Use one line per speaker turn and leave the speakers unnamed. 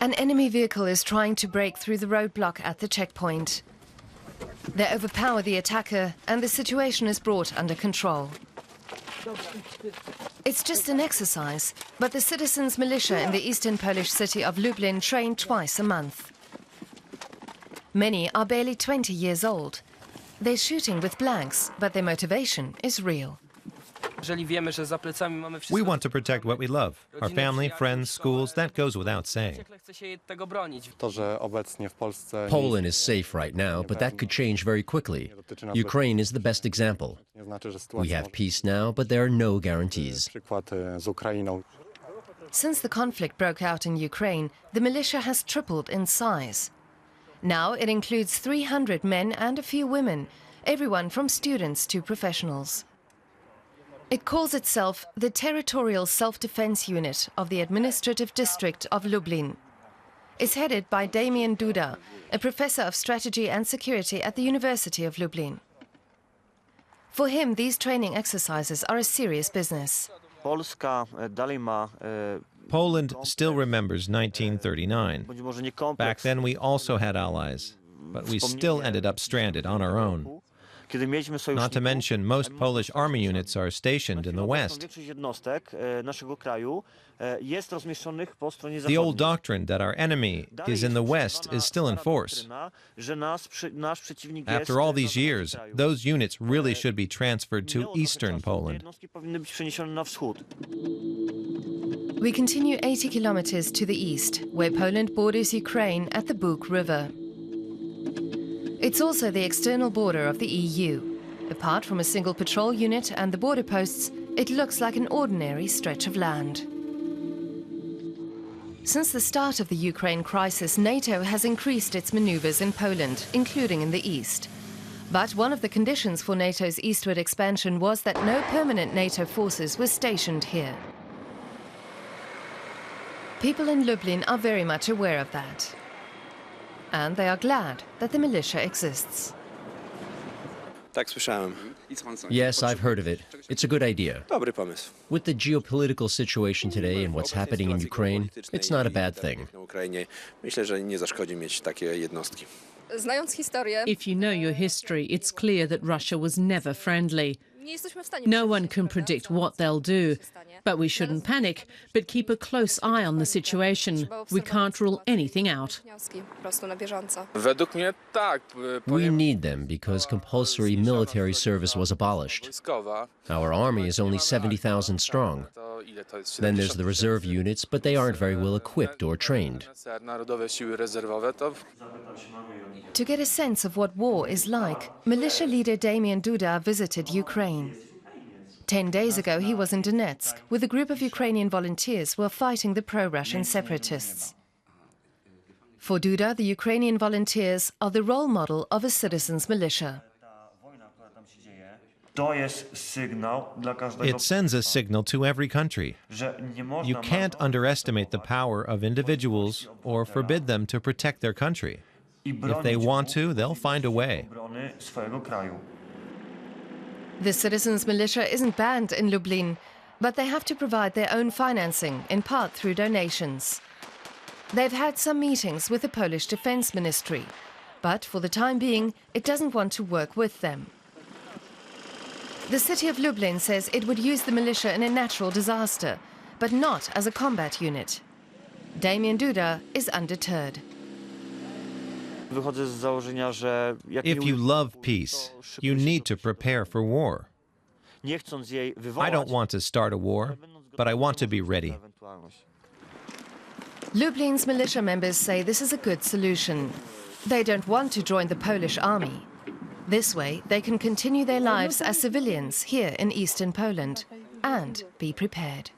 An enemy vehicle is trying to break through the roadblock at the checkpoint. They overpower the attacker and the situation is brought under control. It's just an exercise, but the citizens' militia in the eastern Polish city of Lublin train twice a month. Many are barely 20 years old. They're shooting with blanks, but their motivation is real.
We want to protect what we love. Our family, friends, schools, that goes without saying.
Poland is safe right now, but that could change very quickly. Ukraine is the best example. We have peace now, but there are no guarantees.
Since the conflict broke out in Ukraine, the militia has tripled in size. Now it includes 300 men and a few women, everyone from students to professionals. It calls itself the Territorial Self-Defense Unit of the Administrative District of Lublin. It's headed by Damian Duda, a professor of strategy and security at the University of Lublin. For him, these training exercises are a serious business.
Poland still remembers 1939. Back then we also had allies, but we still ended up stranded on our own. Not to mention, most Polish army units are stationed in the west. The old doctrine that our enemy is in the west is still in force. After all these years, those units really should be transferred to eastern Poland.
We continue 80 kilometers to the east, where Poland borders Ukraine at the Bug River. It's also the external border of the EU. Apart from a single patrol unit and the border posts, it looks like an ordinary stretch of land. Since the start of the Ukraine crisis, NATO has increased its maneuvers in Poland, including in the east. But one of the conditions for NATO's eastward expansion was that no permanent NATO forces were stationed here. People in Lublin are very much aware of that. And they are glad that the militia exists.
Yes, I've heard of it. It's a good idea. With the geopolitical situation today and what's happening in Ukraine, it's not a bad thing.
If you know your history, it's clear that Russia was never friendly. No one can predict what they'll do, but we shouldn't panic, but keep a close eye on the situation. We can't rule anything out.
We need them because compulsory military service was abolished. Our army is only 70,000 strong. Then there's the reserve units, but they aren't very well equipped or trained.
To get a sense of what war is like, militia leader Damian Duda visited Ukraine. 10 days ago, he was in Donetsk with a group of Ukrainian volunteers who are fighting the pro-Russian separatists. For Duda, the Ukrainian volunteers are the role model of a citizens' militia.
It sends a signal to every country. You can't underestimate the power of individuals or forbid them to protect their country. If they want to, they'll find a way.
The citizens' militia isn't banned in Lublin, but they have to provide their own financing, in part through donations. They've had some meetings with the Polish Defense Ministry, but for the time being, it doesn't want to work with them. The city of Lublin says it would use the militia in a natural disaster, but not as a combat unit. Damian Duda is undeterred.
If you love peace, you need to prepare for war. I don't want to start a war, but I want to be ready.
Lublin's militia members say this is a good solution. They don't want to join the Polish army. This way, they can continue their lives as civilians here in eastern Poland and be prepared.